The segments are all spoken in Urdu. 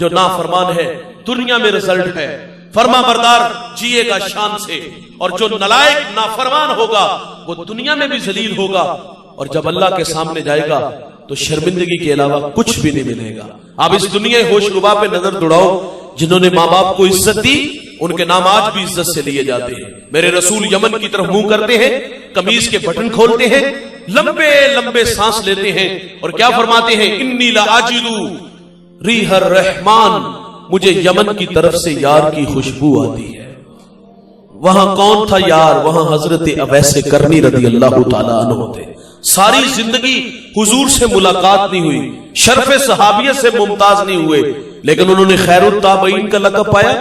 جو نافرمان ہے دنیا میں رزلٹ ہے، فرما بردار جیے گا شان سے، اور جو نلائق نافرمان ہوگا وہ دنیا میں بھی ذلیل ہوگا، اور جب اللہ کے سامنے جائے گا تو شرمندگی کے علاوہ کچھ بھی نہیں ملے گا۔ آپ اس دنیا ہوش ربا پہ نظر دوڑاؤ، جنہوں نے ماں باپ کو عزت دی ان کے نام آج بھی عزت سے لیے جاتے ہیں۔ میرے رسول یمن کی طرف منہ کرتے ہیں، قمیص کے بٹن کھولتے ہیں، لمبے لمبے سانس لیتے ہیں، اور کیا فرماتے ہیں؟ انی لاجد ریح الرحمان، مجھے یمن کی طرف سے یار کی خوشبو آتی ہے۔ وہاں کون تھا یار؟ وہاں حضرت اویس کرنی رضی اللہ تعالیٰ عنہ تھے۔ ساری زندگی حضور سے ملاقات نہیں ہوئی، شرف صحابیت سے ممتاز نہیں ہوئے، لیکن انہوں نے خیر التابعین کا لقب پایا۔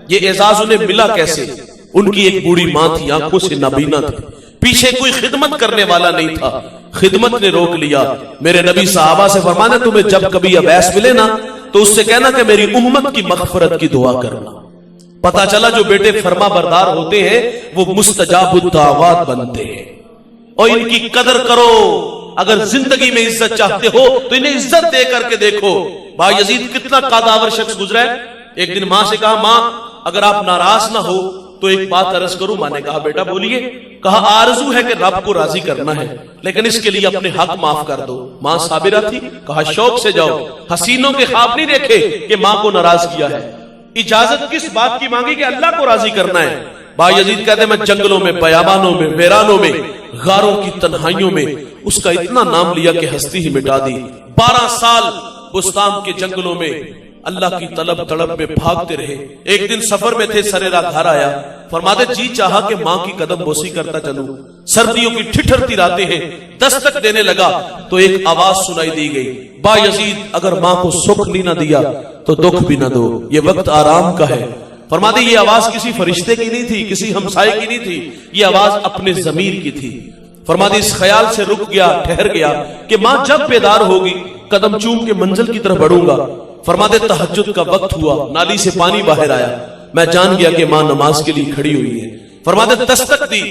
یہ اعزاز انہیں ملا کیسے؟ ان کی ایک بوڑھی ماں تھی، آنکھوں سے نابینا تھی، پیچھے کوئی خدمت کرنے والا نہیں تھا، خدمت نے روک لیا۔ میرے نبی صحابہ سے فرمانا تمہیں جب کبھی اویس ملے نا تو اس سے کہنا کہ میری امت کی مغفرت کی دعا کرنا۔ پتا چلا جو بیٹے فرما بردار ہوتے ہیں وہ مستجاب الدعوات بنتے ہیں، اور ان کی قدر کرو۔ اگر زندگی میں عزت چاہتے ہو تو انہیں عزت دے کر کے دیکھو۔ بھائی یزید کتنا قاداور شخص گزرا ہے۔ ایک دن ماں سے کہا ماں اگر آپ ناراض نہ ہو تو ایک بات عرض کروں۔ ماں نے کہا بیٹا بولیے۔ کہا آرزو ہے کہ رب کو راضی کرنا ہے، لیکن اس کے لیے اپنے حق معاف کر دو۔ ماں صابرہ تھی، کہا شوق سے جاؤ، حسینوں کے خواب نہیں دیکھے کہ ماں کو ناراض کیا ہے۔ اجازت کس بات کی مانگی؟ کہ اللہ کو راضی کرنا ہے۔ بھائی یزید کہتے میں جنگلوں میں، بیابانوں میں، ویرانوں میں، غاروں کی تنہائیوں میں اس کا اتنا نام لیا کہ ہستی ہی مٹا دی۔ 12 سال بستان کے جنگلوں میں اللہ کی طلب تڑپ میں بھاگتے رہے۔ ایک دن سفر میں تھے، سرے راہ گھر آیا، فرماتے جی چاہا کہ ماں کی قدم بوسی کرتا چلوں۔ سردیوں کی ٹھٹھرتی راتیں ہیں، دستک دینے لگا تو ایک آواز سنائی دی گئی، با یزید اگر ماں کو سکھ نہیں نہ دیا تو دکھ بھی نہ دو، یہ وقت آرام کا ہے۔ فرماتے یہ آواز کسی فرشتے کی نہیں تھی، کسی ہمسائے کی نہیں تھی، یہ آواز اپنے ضمیر کی تھی۔ فرماتے اس خیال سے رک گیا، ٹھہر گیا کہ ماں جب بیدار ہوگی قدم چوم کے منزل کی طرف بڑھوں گا۔ فرماتے تہجد کا وقت ہوا، نالی سے پانی باہر آیا، میں جان گیا کہ ماں نماز کے لیے کھڑی ہوئی ہے۔ فرماتے دستک دی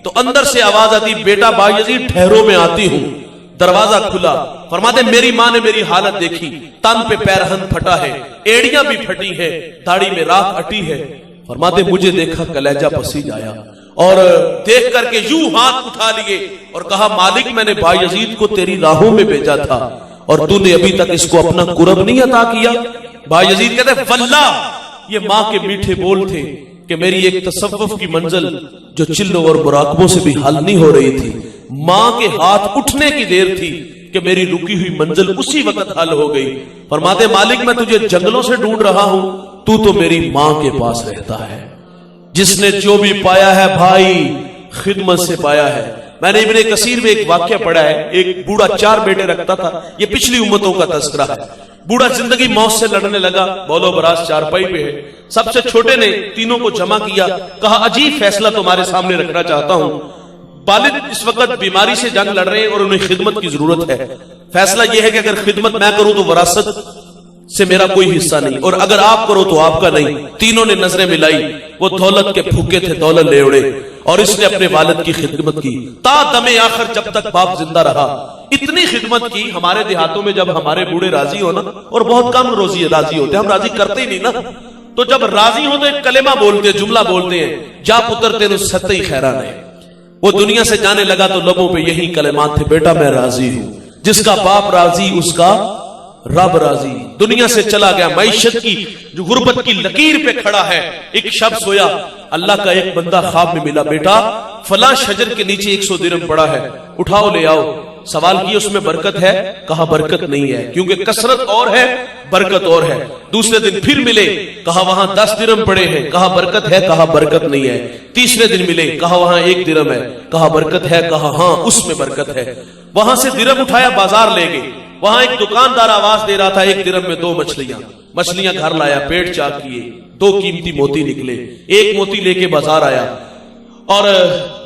تو اندر سے آواز آتی بیٹا با یزید ٹھہرو میں آتی ہوں۔ دروازہ کھلا، فرماتے میری ماں نے میری حالت دیکھی، تن پہ پیرہن پھٹا ہے، ایڑیاں بھی پھٹی ہے، داڑھی میں راکھ اٹی ہے۔ فرماتے مجھے دیکھا کلیجہ پسیج آیا، اور دیکھ کر کے یوں ہاتھ اٹھا لیے اور کہا مالک میں نے با یزید کو تیری راہوں میں بھیجا تھا اور تو نے ابھی تک اس کو اپنا قرب نہیں عطا کیا۔ با یزید کہتے واللہ یہ ماں کے میٹھے بول تھے کہ میری ایک تصوف کی منزل جو چلوں اور مراقبوں سے بھی حل نہیں ہو رہی تھی، ماں کے ہاتھ اٹھنے کی دیر تھی کہ میری رکی ہوئی منزل اسی وقت حل ہو گئی۔ فرماتے مالک میں تجھے جنگلوں سے ڈھونڈ رہا ہوں، تو میری ماں کے پاس رہتا ہے۔ جس نے جو بھی پایا ہے بھائی خدمت سے پایا ہے۔ میں نے ابن کثیر میں ایک واقعہ پڑھا ہے، ایک بوڑھا 4 بیٹے رکھتا تھا، یہ پچھلی امتوں کا تذکرہ ہے۔ بوڑھا زندگی موت سے لڑنے لگا، بولو براز چارپائی پہ ہے، سب سے چھوٹے نے تینوں کو جمع کیا، کہا عجیب فیصلہ تمہارے سامنے رکھنا چاہتا ہوں۔ والد اس وقت بیماری سے جنگ لڑ رہے ہیں اور انہیں خدمت کی ضرورت ہے، فیصلہ یہ ہے کہ اگر خدمت میں کروں تو وراثت سے میرا کوئی حصہ نہیں، اور اگر آپ کرو تو آپ کا نہیں۔ تینوں نے نظریں ملائی، وہ دولت کے بھوکے تھے، دولت لے اڑے، اور اس نے اپنے والد کی خدمت کی تا دم آخر جب تک باپ زندہ رہا۔ اتنی خدمت کی، ہمارے دیہاتوں میں جب ہمارے بوڑھے راضی ہو نا، اور بہت کم روزی راضی ہوتے ہیں، ہم راضی کرتے ہی نہیں نا، تو جب راضی ہو تو ایک کلمہ بولتے ہیں، جملہ بولتے ہیں، جا پتر تیرے ستئی خیران ہے۔ وہ دنیا سے جانے لگا تو لبوں پہ یہی کلمات تھے، بیٹا میں راضی ہوں، جس کا باپ راضی اس کا رب راضی۔ دنیا سے چلا گیا، معیشت کی جو غربت کی لکیر پہ کھڑا ہے۔ ایک شب سویا، اللہ کا ایک بندہ خواب میں ملا، بیٹا فلاں شجر کے نیچے 100 درہم پڑا ہے، اٹھاؤ لے آؤ۔ سوال کیا اس میں برکت ہے؟ کہا برکت نہیں ہے، کیونکہ کثرت اور ہے برکت اور ہے۔ دوسرے دن پھر ملے، کہا وہاں 10 درہم پڑے ہیں، کہا برکت ہے؟ کہا برکت نہیں ہے۔ تیسرے دن ملے، کہا وہاں 1 درہم ہے، کہا برکت ہے؟ کہا ہاں اس میں برکت ہے۔ وہاں سے درہم اٹھایا، بازار لے گئے، وہاں ایک دکاندار آواز دے رہا تھا 1 درہم میں 2 مچھلیاں گھر لایا، پیٹ چاک کیے، 2 قیمتی موتی نکلے، 1 موتی لے کے بازار آیا، اور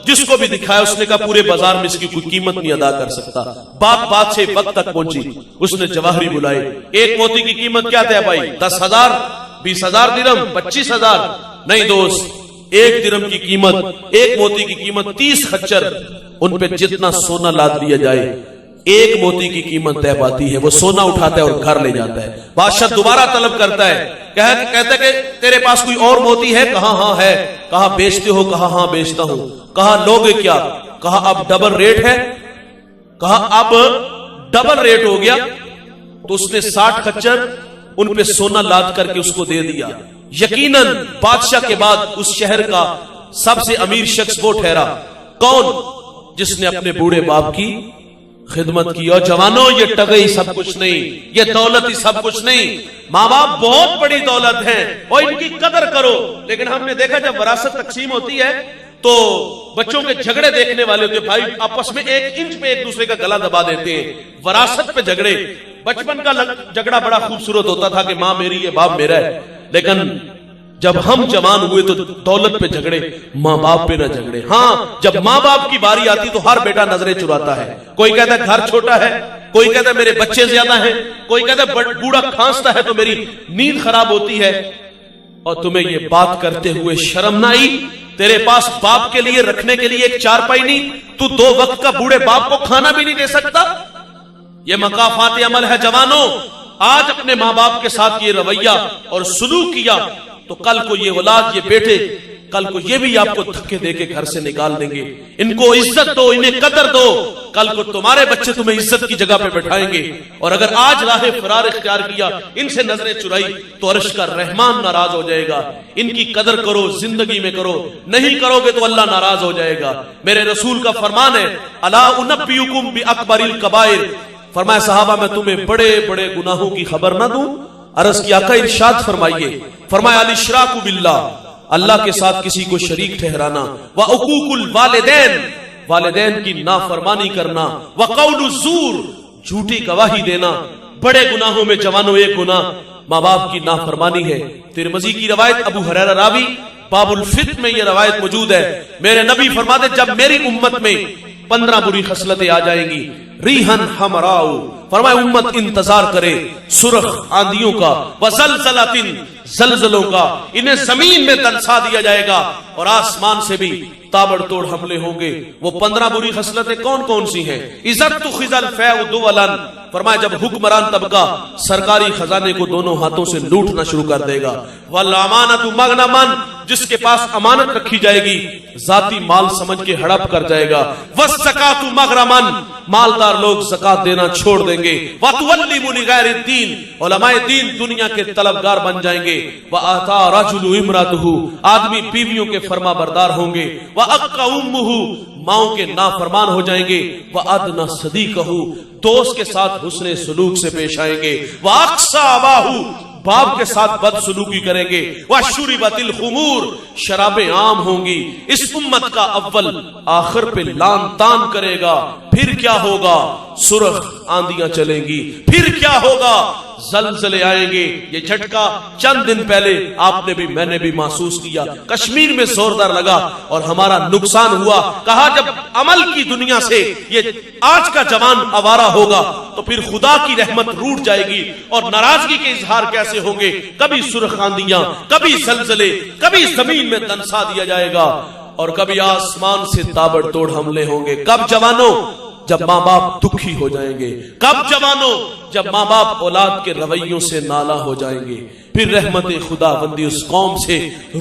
جس کو بھی دکھایا اس نے کہا پورے بازار میں اس کی کوئی قیمت نہیں ادا کر سکتا۔ بات سے وقت تک پہنچی، اس نے جواہری بلائے، 1 موتی کی قیمت کیا تھا بھائی؟ 10,000، 20,000 درہم، 25,000؟ نہیں دوست، 1 درہم کی قیمت، 1 موتی کی قیمت 30 خچر، ان پہ جتنا سونا لاد لیا جائے ایک موتی کی قیمت طے پاتی ہے، وہ سونا اٹھاتا ہے اور گھر لے جاتا ہے۔ بادشاہ دوبارہ طلب کرتا ہے، کہتا ہے کہ تیرے پاس کوئی اور موتی ہے؟ کہا ہاں ہے۔ کہا بیچتے ہو؟ کہا ہاں بیچتا ہوں۔ کہا لوگے کیا؟ کہا اب ڈبل ریٹ ہے۔ کہا اب ڈبل ریٹ ہو گیا۔ تو اس نے 60 خچر ان پہ سونا لاد کر کے اس کو دے دیا۔ یقیناً بادشاہ کے بعد اس شہر کا سب سے امیر شخص وہ ٹھہرا۔ کون؟ جس نے اپنے بوڑھے باپ کی خدمت کی۔ اور جوانوں، یہ ٹگے ہی سب کچھ نہیں، یہ دولت ہی سب کچھ نہیں۔ ماں باپ بہت بڑی دولت ہے اور ان کی قدر کرو۔ لیکن ہم نے دیکھا جب وراثت تقسیم ہوتی ہے تو بچوں کے جھگڑے دیکھنے والے ہوتے ہیں، بھائی آپس میں 1 انچ پہ ایک دوسرے کا گلا دبا دیتے ہیں، وراثت پہ جھگڑے۔ بچپن کا جھگڑا بڑا خوبصورت ہوتا تھا کہ ماں میری ہے، باپ میرا ہے، لیکن جب ہم جوان ہوئے تو دولت پہ جھگڑے، ماں باپ پہ نہ جھگڑے۔ ہاں جب ماں باپ کی باری آتی تو ہر بیٹا نظریں چراتا ہے، کوئی کہتا ہے گھر چھوٹا ہے، کوئی کہتا ہے میرے بچے زیادہ ہیں، کوئی کہتا ہے بوڑھا کھانستا ہے تو میری نیند خراب ہوتی ہے۔ اور تمہیں یہ بات کرتے ہوئے شرم نہ آئی؟ تیرے پاس باپ کے لیے رکھنے کے لیے ایک چارپائی نہیں، تو 2 وقت کا بوڑھے باپ کو کھانا بھی نہیں دے سکتا؟ یہ مکافات عمل ہے جوانوں۔ آج اپنے ماں باپ کے ساتھ یہ رویہ اور سلوک کیا تو کل کو یہ اولاد، یہ بیٹے، کل کو یہ بھی آپ کو دھکے دے کے گھر سے نکال دیں گے۔ ان کو عزت دو، انہیں قدر دو، کل کو تمہارے بچے تمہیں عزت کی جگہ پہ بٹھائیں گے۔ اور اگر آج راہ فرار اختیار کیا، ان سے نظریں چرائی، تو عرش کا رحمان ناراض ہو جائے گا۔ ان کی قدر کرو، زندگی میں کرو، نہیں کرو گے تو اللہ ناراض ہو جائے گا۔ میرے رسول کا فرمان ہے، الا انبئکم باکبر الکبائر، فرمایا صحابہ میں تمہیں بڑے بڑے گناہوں کی خبر نہ دوں؟ عرض کی آقا ارشاد فرمائیے۔ فرمایا الاشراک باللہ، اللہ کے ساتھ کسی کو شریک ٹھہرانا، وعقوق الوالدین، والدین کی نافرمانی کرنا، وقول الزور، جھوٹی گواہی دینا۔ بڑے گناہوں میں جوانوں ایک گناہ ماں باپ کی نافرمانی ہے۔ ترمذی کی روایت، ابو ہریرہ راوی، باب الفت میں یہ روایت موجود ہے۔ میرے نبی فرماتے جب میری امت میں 15 بری خصلتیں آ جائیں گی، ریحن حمراء، فرمایا امت انتظار کرے سرخ آندھیوں کا، وزلزلۃ، زلزلوں کا، انہیں زمین میں دنسا دیا جائے گا اور آسمان سے بھی تابڑ توڑ حملے ہوں گے۔ وہ 15 بری خصلتیں کون کون سی ہیں؟ اذا اتخذ الفیء دولا، فرمایا جب حکمران طبقہ سرکاری خزانے کو دونوں ہاتھوں سے لوٹنا شروع کر دے گا، والامانۃ مغنما، جس کے پاس امانت رکھی جائے گی ذاتی مال سمجھ کے ہڑپ کر جائے گا، والزکاۃ مغرما، مالدار لوگ زکات دینا چھوڑ دیں گے، وتولم لغیر الدین، علماء دین دنیا کے طلبگار بن جائیں گے، واتا رجل امرأته، آدمی بیویوں کے فرما بردار ہوں گے، واقع امہ، ماؤں کے نافرمان ہو جائیں گے، وادنى صدیقہ، دوست کے ساتھ حسن سلوک سے پیش آئیں گے، واقصى اباہ، باپ کے ساتھ بد سلوکی کریں گے، وشربت الخمور، شرابیں عام ہوں گی۔ اس امت کا اول آخر پہ لان تان کرے گا۔ پھر کیا ہوگا؟ سرخ آندیاں چلیں گی۔ پھر کیا ہوگا؟ زلزلے آئیں گے۔ یہ جھٹکا چند دن پہلے آپ نے بھی میں نے بھی محسوس کیا، کشمیر میں زوردار لگا اور ہمارا نقصان ہوا۔ کہا جب عمل کی دنیا سے یہ آج کا جوان آوارہ ہوگا تو پھر خدا کی رحمت روٹ جائے گی اور ناراضگی کے اظہار کیسے ہوں گے؟ کبھی سرخ آندیاں، کبھی زلزلے، کبھی زمین میں دنسا دیا جائے گا اور کبھی آسمان سے تابڑ توڑ حملے ہوں گے۔ کب جوانوں؟ جب ماں باپ دکھی ہو جائیں گے۔ کب جوانوں؟ جب ماں باپ اولاد کے رویوں سے نالا ہو جائیں گے۔ پھر رحمت خدا بندی اس قوم سے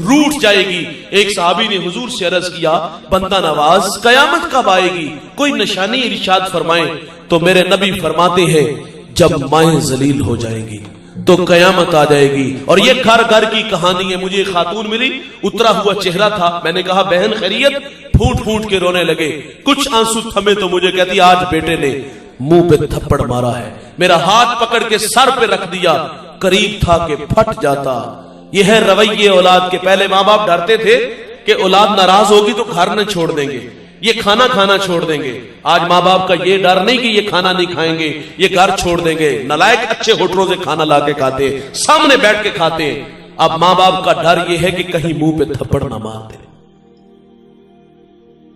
روٹ جائے گی۔ ایک صحابی نے حضور سے عرض کیا، بندہ نواز قیامت کب آئے گی؟ کوئی نشانی ارشاد فرمائیں۔ تو میرے نبی فرماتے ہیں جب مائیں ذلیل ہو جائیں گی تو قیامت آ جائے گی۔ اور یہ گھر گھر کی کہانی ہے۔ مجھے خاتون ملی، اترا ہوا چہرہ تھا، میں نے کہا بہن خیریت؟ پھوٹ پھوٹ کے رونے لگے، کچھ آنسو تھمے تو مجھے کہتی آج بیٹے نے منہ پہ تھپڑ مارا ہے، میرا ہاتھ پکڑ کے سر پہ رکھ دیا، قریب تھا کہ پھٹ جاتا۔ یہ ہے رویے اولاد کے۔ پہلے ماں باپ ڈرتے تھے کہ اولاد ناراض ہوگی تو گھر نہ چھوڑ دیں گے، یہ کھانا کھانا چھوڑ دیں گے۔ آج ماں باپ کا یہ ڈر نہیں کہ یہ کھانا نہیں کھائیں گے، یہ گھر چھوڑ دیں گے۔ نالائق اچھے ہوٹلوں سے کھانا لا کے کھاتے ہیں، سامنے بیٹھ کے کھاتے ہیں۔ اب ماں باپ کا ڈر یہ ہے کہ کہیں منہ پہ تھپڑ نہ مار دے۔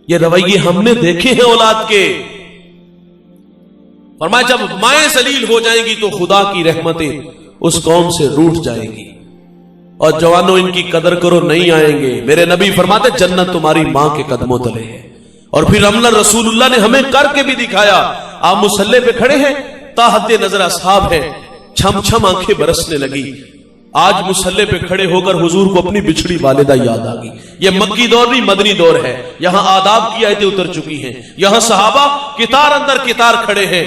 یہ رویے ہم نے دیکھے ہیں اولاد کے۔ فرمایا جب مائیں ذلیل ہو جائیں گی تو خدا کی رحمتیں اس قوم سے روٹ جائیں گی۔ اور جوانوں ان کی قدر کرو، نہیں آئیں گے۔ میرے نبی فرماتے جنت تمہاری ماں کے قدموں تلے ہے۔ اور پھر عملاً رسول اللہ نے ہمیں کر کے بھی دکھایا. آپ مصلی پہ کھڑے ہیں، تا حد نظر اصحاب ہیں، چھم چھم آنکھیں برسنے لگی. آج مصلی پہ کھڑے ہو کر حضور کو اپنی بچھڑی والدہ یاد آ گئی. یہ مکی دور نہیں، مدنی دور ہے. یہاں آداب کی آیتیں اتر چکی ہیں. یہاں صحابہ کتار اندر کتار کھڑے ہیں.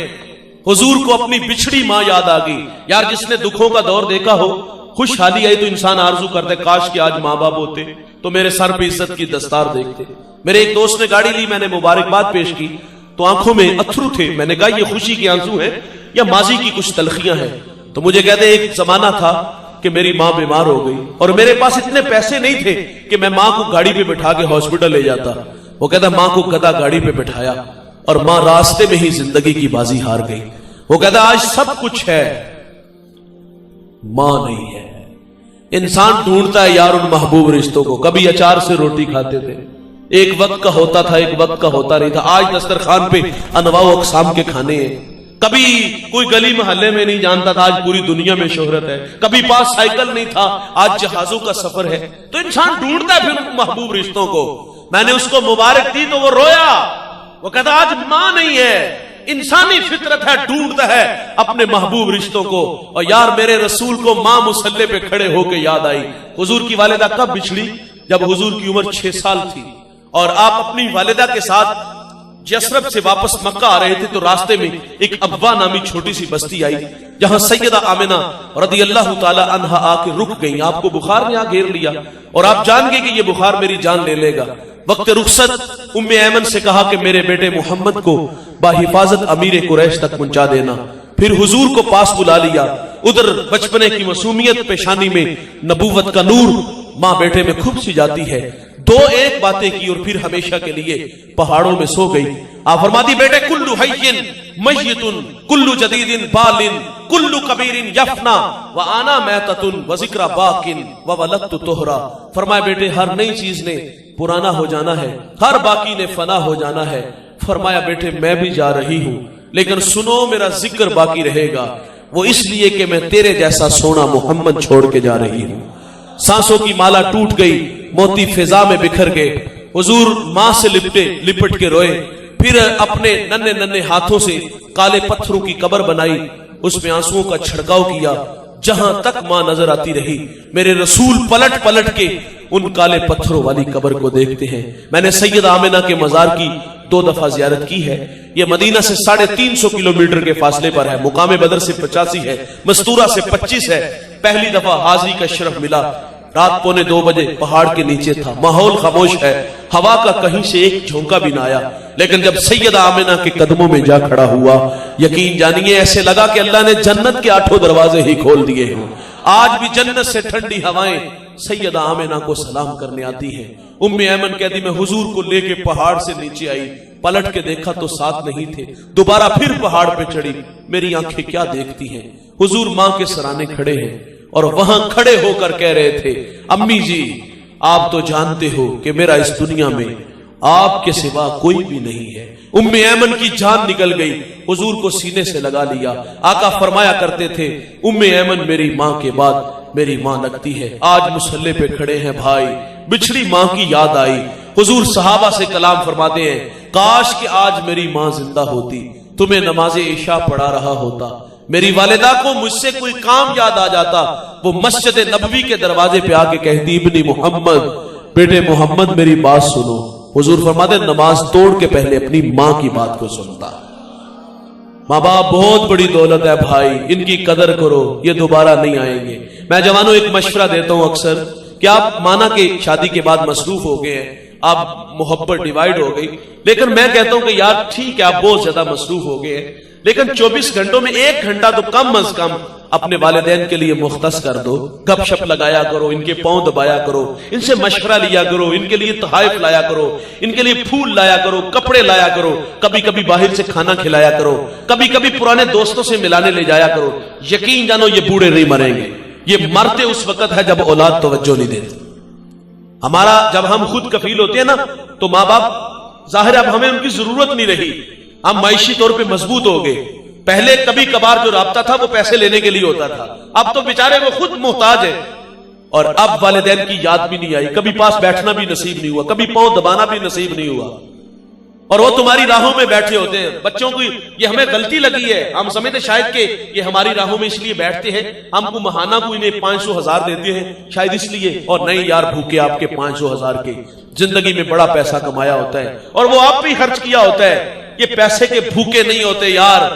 حضور کو اپنی بچھڑی ماں یاد آ گئی. یار جس نے دکھوں کا دور دیکھا ہو، خوشحالی آئی تو انسان آرزو کرتا ہے کاش کہ آج ماں باپ ہوتے تو میرے سر پہ عزت کی دستار دیکھتے. میرے ایک دوست نے گاڑی لی، میں نے مبارکباد پیش کی تو آنکھوں میں اتھرو تھے. میں نے کہا یہ خوشی کے آنسو ہیں یا ماضی کی کچھ تلخیاں ہیں؟ تو مجھے کہتے ایک زمانہ تھا کہ میری ماں بیمار ہو گئی اور میرے پاس اتنے پیسے نہیں تھے کہ میں ماں کو گاڑی پہ بٹھا کے ہاسپٹل لے جاتا. وہ کہتا ماں کو گدا گاڑی پہ بٹھایا اور ماں راستے میں ہی زندگی کی بازی ہار گئی. وہ کہتا آج سب کچھ ہے، ماں نہیں ہے. انسان ڈھونڈتا ہے یار ان محبوب رشتوں کو. کبھی اچار سے روٹی کھاتے تھے، ایک وقت کا ہوتا تھا، ایک وقت کا ہوتا نہیں تھا. آج دسترخوان پہ انواع و اقسام کے کھانے ہیں. کبھی کوئی گلی محلے میں نہیں جانتا تھا، آج پوری دنیا میں شہرت ہے. کبھی پاس سائیکل نہیں تھا، آج جہازوں کا سفر ہے. تو انسان ڈھونڈتا ہے پھر محبوب رشتوں کو. میں نے اس کو مبارک دی تو وہ رویا. وہ کہتا آج ماں نہیں ہے. انسانی فطرت ہے، ڈھونڈتا ہے اپنے محبوب رشتوں کو. اور یار میرے رسول کو ماں مصلی پہ کھڑے ہو کے یاد آئی. حضور کی والدہ کب بچھڑی؟ جب حضور کی عمر 6 سال تھی اور آپ اپنی والدہ کے ساتھ یثرب سے واپس مکہ آ رہے تھے تو راستے میں ایک ابوا نامی چھوٹی سی بستی آئی جہاں سیدہ آمنہ رضی اللہ تعالی عنہا آ کے رک گئیں. آپ کو بخار نے آ گھیر لیا اور آپ جان گئے کہ یہ بخار میری جان لے لے گا. وقت رخصت ام ایمن سے کہا کہ میرے بیٹے محمد کو باحفاظت امیر قریش تک پہنچا دینا. پھر حضور کو پاس بلا لیا. ادھر بچپنے کی معصومیت پیشانی میں نبوت کا نور ماں بیٹے میں کھپ سی جاتی ہے. 2 باتیں کی اور پھر ہمیشہ کے لیے پہاڑوں میں سو گئی. آپ فرماتی بیٹے کلو حین میتن کلو جدید بالن کلو کبیر یفنا وانا میتۃ وذکر باقن وولدت طہرا. فرمائے بیٹے ہر نئی چیز نے پرانا ہو جانا ہے، ہر باقی نے فنا ہو جانا ہے. فرمایا بیٹے میں بھی جا رہی ہوں لیکن سنو میرا ذکر باقی رہے گا، وہ اس لیے کہ میں تیرے جیسا سونا محمد چھوڑ کے جا رہی ہوں. سانسوں کی مالا ٹوٹ گئی، موتی فضا میں بکھر گئے. حضور ماں سے لپٹ کے روئے. پھر اپنے ننھے ننھے ہاتھوں سے کالے پتھروں کی قبر بنائی، اس میں آنسوؤں کا چھڑکاؤ کیا. جہاں تک ماں نظر آتی رہی میرے رسول پلٹ پلٹ کے ان کالے پتھروں والی قبر کو دیکھتے ہیں. میں نے سیدہ آمنہ کے مزار کی 2 دفعہ زیارت کی ہے. یہ مدینہ سے 350 کلومیٹر کے فاصلے پر ہے. مقام بدر سے 85 ہے، مستورہ سے 25 ہے. پہلی دفعہ حاضری کا شرف ملا. رات 1:45 بجے پہاڑ کے نیچے تھا، ماحول خاموش ہے، ہوا کا کہیں سے ایک جھونکا بھی نہ آیا. لیکن جب سیدہ آمنہ کے قدموں میں جا کھڑا ہوا یقین جانیے ایسے لگا کہ اللہ نے جنت کے 8 دروازے ہی کھول دیے ہیں. آج بھی جنت سے ٹھنڈی ہوائیں سیدہ آمنہ کو سلام کرنے آتی ہیں. ام ایمن کہتی میں حضور کو لے کے پہاڑ سے نیچے آئی، پلٹ کے دیکھا تو ساتھ نہیں تھے. دوبارہ پھر پہاڑ پہ چڑھی. میری آنکھیں کیا دیکھتی ہیں؟ حضور ماں کے سرانے کھڑے ہیں اور وہاں کھڑے ہو کر کہہ رہے تھے امی جی آپ تو جانتے ہو کہ میرا اس دنیا میں آپ کے سوا کوئی بھی نہیں ہے. ام ایمن کی جان نکل گئی، حضور کو سینے سے لگا لیا. آقا فرمایا کرتے تھے ام ایمن میری ماں کے بعد میری ماں لگتی ہے. آج مصلی پہ کھڑے ہیں بھائی، بچھڑی ماں کی یاد آئی. حضور صحابہ سے کلام فرماتے ہیں کاش کہ آج میری ماں زندہ ہوتی، تمہیں نماز عشاء پڑھا رہا ہوتا. میری والدہ کو مجھ سے کوئی کام یاد آ جاتا، وہ مسجد نبوی کے دروازے پہ آ کے کہتی ابنی محمد، بیٹے محمد میری بات سنو. حضور فرماتے نماز توڑ کے پہلے اپنی ماں کی بات کو سنتا. ماں باپ بہت بڑی دولت ہے بھائی، ان کی قدر کرو، یہ دوبارہ نہیں آئیں گے. میں جوانوں ایک مشورہ دیتا ہوں اکثر کہ آپ مانا کے شادی کے بعد مصروف ہو گئے ہیں، آپ محبت ڈیوائیڈ ہو گئی، لیکن میں کہتا ہوں کہ یار ٹھیک ہے آپ بہت زیادہ مصروف ہو گئے ہیں لیکن 24 گھنٹوں میں 1 گھنٹہ تو کم از کم اپنے والدین کے لیے مختص کر دو. گپ شپ لگایا کرو، ان کے پاؤں دبایا کرو، ان سے مشورہ لیا کرو، ان کے لیے تحائف لایا کرو، ان کے لیے پھول لایا کرو، کپڑے لایا کرو، کبھی کبھی باہر سے کھانا کھلایا کرو، کبھی کبھی پرانے دوستوں سے ملانے لے جایا کرو. یقین جانو یہ بوڑھے نہیں مریں گے، یہ مرتے اس وقت ہے جب اولاد توجہ نہیں دیتے. ہمارا جب ہم خود کفیل ہوتے ہیں نا تو ماں باپ ظاہر اب ہمیں ان کی ضرورت نہیں رہی، ہم معاشی طور پہ مضبوط ہو گئے. پہلے کبھی کبھار جو رابطہ تھا وہ پیسے لینے کے لیے ہوتا تھا، اب تو بیچارے وہ خود محتاج ہے. اور اب والدین کی یاد بھی نہیں آئی، کبھی پاس بیٹھنا بھی نصیب نہیں ہوا، کبھی پاؤں دبانا بھی نصیب نہیں ہوا. اور وہ تمہاری راہوں میں بیٹھے ہوتے ہیں. بچوں کی یہ ہمیں غلطی لگی ہے, ہم سمجھتے شاید کہ یہ ہماری راہوں میں اس لیے بیٹھتے ہیں, ہم کو ماہانہ کو انہیں 500,000 دیتے ہیں شاید اس لیے. اور نہیں یار, بھوکے آپ کے 500,000 کے, زندگی میں بڑا پیسہ کمایا ہوتا ہے اور وہ آپ بھی خرچ کیا ہوتا ہے. یہ پیسے کے بھوکے نہیں ہوتے یار,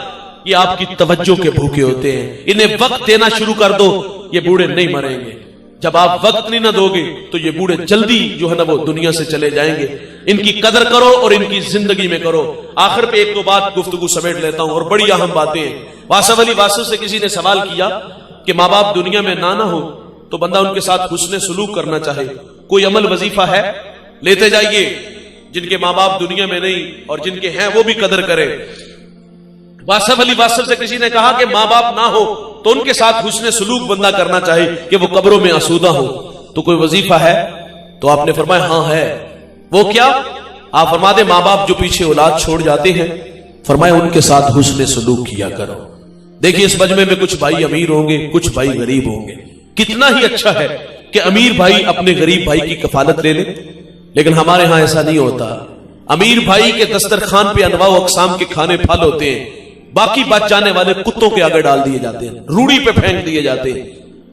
یہ آپ کی توجہ کے بھوکے ہوتے ہیں. انہیں وقت دینا شروع کر دو, یہ بوڑھے نہیں مریں گے. جب آپ وقت نہیں نہ دو گے تو یہ بوڑھے جلدی جو ہے نا وہ دنیا سے چلے جائیں گے. ان کی قدر کرو اور ان کی زندگی میں کرو. آخر پہ ایک دو بات گفتگو سمیٹ لیتا ہوں اور بڑی اہم باتیں ہیں. واصف علی واصف سے کسی نے سوال کیا کہ ماں باپ دنیا میں نہ ہو تو بندہ ان کے ساتھ حسن سلوک کرنا چاہے, کوئی عمل وظیفہ ہے؟ لیتے جائیے. جن کے ماں باپ دنیا میں نہیں اور جن کے ہیں وہ بھی قدر کرے. واصف علی واصف سے کسی نے کہا کہ ماں باپ نہ ہو تو ان کے ساتھ حسن سلوک بندہ کرنا چاہے کہ وہ قبروں میں آسودہ ہو, تو کوئی وظیفہ ہے؟ تو آپ نے فرمایا ہاں ہے. وہ کیا؟ آپ فرما دیں ماں باپ جو پیچھے اولاد چھوڑ جاتے ہیں, فرمایا ان کے ساتھ حسن سلوک کیا کرو. دیکھیے اس مجمع میں کچھ بھائی امیر ہوں گے, کچھ بھائی غریب ہوں گے. کتنا ہی اچھا ہے کہ امیر بھائی اپنے غریب بھائی کی کفالت لے لے, لیکن ہمارے ہاں ایسا نہیں ہوتا. امیر بھائی کے دسترخوان پہ انواع و اقسام کے کھانے پھل ہوتے ہیں, باقی بچ جانے والے کتوں کے آگے ڈال دیے جاتے ہیں, روڑی پہ پھینک دیے جاتے ہیں.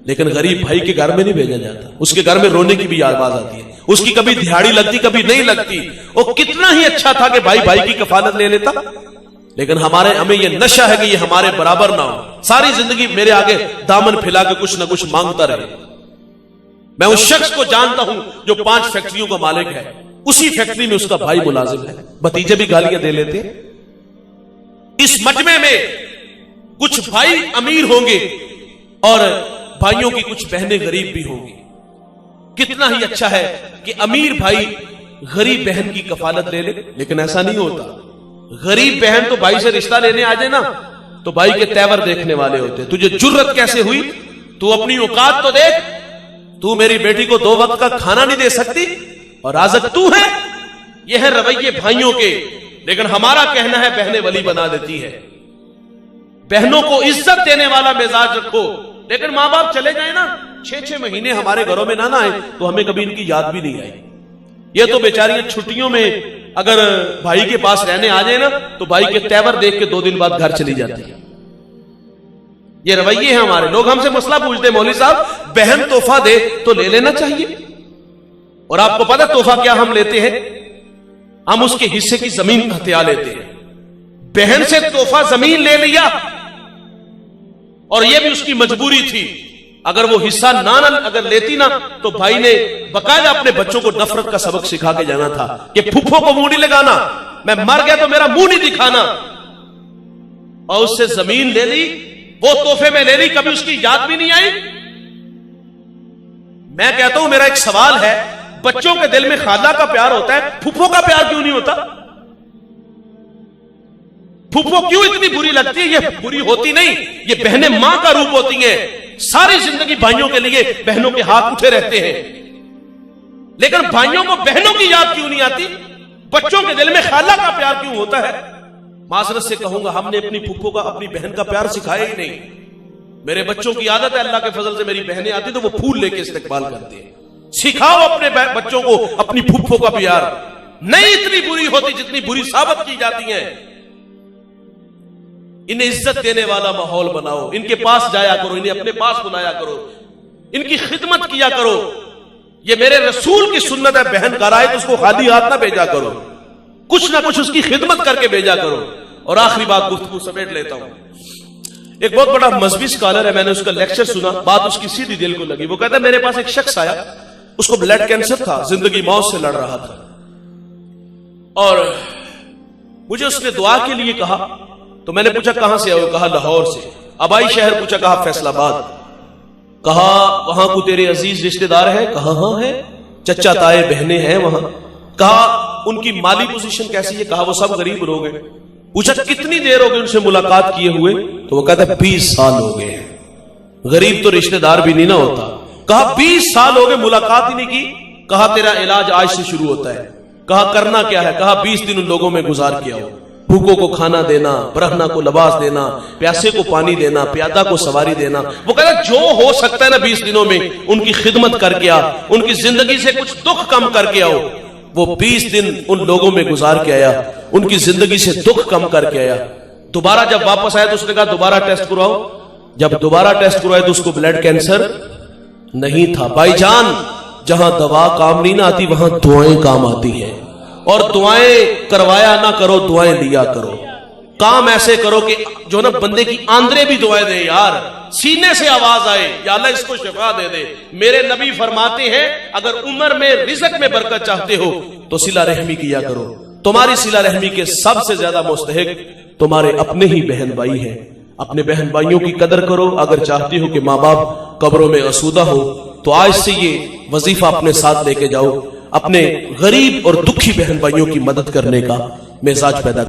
لیکن غریب بھائی کے گھر میں نہیں بھیجا جاتا. اس کے گھر میں رونے کی بھی آواز آتی ہے, اس کی کبھی دہاڑی لگتی کبھی نہیں لگتی. وہ کتنا ہی اچھا تھا کہ بھائی بھائی کی کفالت لے لیتا. لیکن ہمیں یہ نشہ ہے کہ یہ ہمارے برابر نہ ہو, ساری زندگی میرے آگے دامن پھیلا کے کچھ نہ کچھ مانگتا رہے. میں اس شخص کو جانتا ہوں جو 5 فیکٹریوں کا مالک ہے, اسی فیکٹری میں اس کا بھائی ملازم ہے, بھتیجے بھی گالیاں دے لیتے. اس مجمع میں کچھ بھائی امیر ہوں گے اور بھائیوں کی کچھ بہنیں غریب بھی ہوں گی. کتنا ہی اچھا ہے کہ امیر بھائی غریب بہن کی کفالت لے لے, لیکن ایسا نہیں ہوتا. غریب بہن تو بھائی سے رشتہ لینے آ جائے نا تو بھائی کے تیور دیکھنے والے ہوتے. تجھے جرت کیسے ہوئی, تو اپنی اوقات تو دیکھ, تو میری بیٹی کو 2 وقت کا کھانا نہیں دے سکتی اور رازق تو ہے. یہ ہے رویے بھائیوں کے. لیکن ہمارا کہنا ہے بہنیں ولی بنا دیتی ہے. بہنوں کو عزت دینے والا مزاج رکھو. لیکن ماں باپ چلے جائیں نا, 6 مہینے ہمارے گھروں میں نہ آئے تو ہمیں کبھی ان کی یاد بھی نہیں آئی. یہ تو بیچاریاں چھٹیوں میں اگر بھائی کے پاس رہنے آ جائے نا تو بھائی کے تیور دیکھ کے 2 دن بعد گھر چلی جاتی ہے. یہ رویے ہیں ہمارے. لوگ ہم سے مسئلہ پوچھتے مولوی صاحب بہن تحفہ دے تو لے لینا چاہیے, اور آپ کو پتہ تحفہ کیا ہم لیتے ہیں؟ ہم اس کے حصے کی زمین ہتھیا لیتے ہیں. بہن سے تحفہ زمین لے لیا, اور یہ بھی اس کی مجبوری تھی. اگر وہ حصہ نہ اگر لیتی نا تو بھائی نے باقاعدہ اپنے بچوں کو نفرت کا سبق سکھا کے جانا تھا کہ پھپھو کو منہ نہیں لگانا, میں مر گیا تو میرا منہ نہیں دکھانا. اور اس سے زمین لے لی, وہ تحفے میں لے لی, کبھی اس کی یاد بھی نہیں آئی. میں کہتا ہوں میرا ایک سوال ہے, بچوں کے دل میں خالہ کا پیار ہوتا ہے, پھپھو کا پیار کیوں نہیں ہوتا؟ پھپھو کیوں اتنی بری لگتی ہے؟ یہ بری ہوتی نہیں, یہ بہنیں ماں کا روپ ہوتی ہیں. ساری زندگی بھائیوں کے لیے بہنوں کے ہاتھ اٹھے رہتے ہیں, لیکن بھائیوں کو بہنوں کی یاد کیوں نہیں آتی؟ بچوں کے دل میں خالہ کا پیار کیوں ہوتا ہے؟ معذرت سے کہوں گا ہم نے اپنی پھپھو کا اپنی بہن کا پیار سکھایا ہی نہیں. میرے بچوں کی عادت ہے, اللہ کے فضل سے میری بہنیں آتی تو وہ پھول لے کے استقبال کرتے ہیں. سکھاؤ اپنے بچوں کو اپنی پھپھو کا پیار. نہیں اتنی بری ہوتی جتنی بری ثابت کی جاتی ہیں. انہیں عزت دینے والا ماحول بناؤ, ان کے پاس جایا کرو, انہیں اپنے پاس بلایا کرو, ان کی خدمت کیا کرو. یہ میرے رسول کی سنت ہے, بہن گھر آئے تو اس کو خالی ہاتھ نہ بھیجا کرو, کچھ نہ کچھ اس کی خدمت کر کے بھیجا کرو. اور آخری بات گفتگو سمیٹ لیتا ہوں. ایک بہت بڑا مذہبی اسکالر ہے, میں نے اس کا لیکچر سنا, بات اس کی سیدھی دل کو لگی. وہ کہتا ہے میرے پاس ایک شخص آیا, اس کو بلڈ کینسر تھا, زندگی موت سے لڑ رہا تھا, اور مجھے اس نے دعا کے لیے کہا. تو میں نے پوچھا کہاں سے آئے؟ کہا لاہور سے. آبائی شہر پوچھا, کہا فیصل آباد. کہا وہاں کو تیرے عزیز رشتہ دار ہے؟ کہا ہاں ہے, چچا تائے بہنیں ہیں وہاں. کہا ان کی مالی پوزیشن کیسی ہے؟ کہا وہ سب غریب لوگ ہیں. پوچھا کتنی دیر ہو گئی ان سے ملاقات کیے ہوئے؟ تو وہ کہتا ہے 20 سال ہو گئے. غریب تو رشتہ دار بھی نہیں نہ ہوتا. کہا 20 سال ہو گئے ملاقات ہی نہیں کی. کہا تیرا علاج آج سے شروع ہوتا ہے. کہا کرنا کیا ہے؟ کہا 20 دن ان لوگوں میں گزار کیا ہو, بھوکوں کو کھانا دینا, برہنہ کو لباس دینا, پیاسے کو پانی دینا, پیادہ کو سواری دینا. وہ کہتا جو ہو سکتا ہے نا 20 دنوں میں ان کی خدمت کر کے آ, ان کی زندگی سے کچھ دکھ کم کر کے آؤ. وہ 20 دن ان لوگوں میں گزار کے آیا, ان کی زندگی سے دکھ کم کر کے آیا. دوبارہ جب واپس آیا تو اس نے کہا دوبارہ ٹیسٹ کرواؤ. جب دوبارہ ٹیسٹ کروایا تو اس کو بلڈ کینسر نہیں تھا. بھائی جان, جہاں دوا کام نہیں نہ آتی وہاں دعائیں کام آتی ہیں, اور دعائیں کروایا نہ کرو, دعائیں لیا کرو. کام ایسے کرو کہ جو نا بندے کی آندرے بھی دعائیں دے یار, سینے سے آواز آئے یا اللہ اس کو شفا دے دے. میرے نبی فرماتے ہیں اگر عمر میں رزق میں برکت چاہتے ہو تو صلہ رحمی کیا کرو. تمہاری صلہ رحمی کے سب سے زیادہ مستحق تمہارے اپنے ہی بہن بھائی ہیں. اپنے بہن بھائیوں کی قدر کرو. اگر چاہتے ہو کہ ماں باپ قبروں میں آسودہ ہو تو آج سے یہ وظیفہ اپنے ساتھ لے کے جاؤ, اپنے غریب اور دکھی بہن بھائیوں کی مدد کرنے کا مزاج پیدا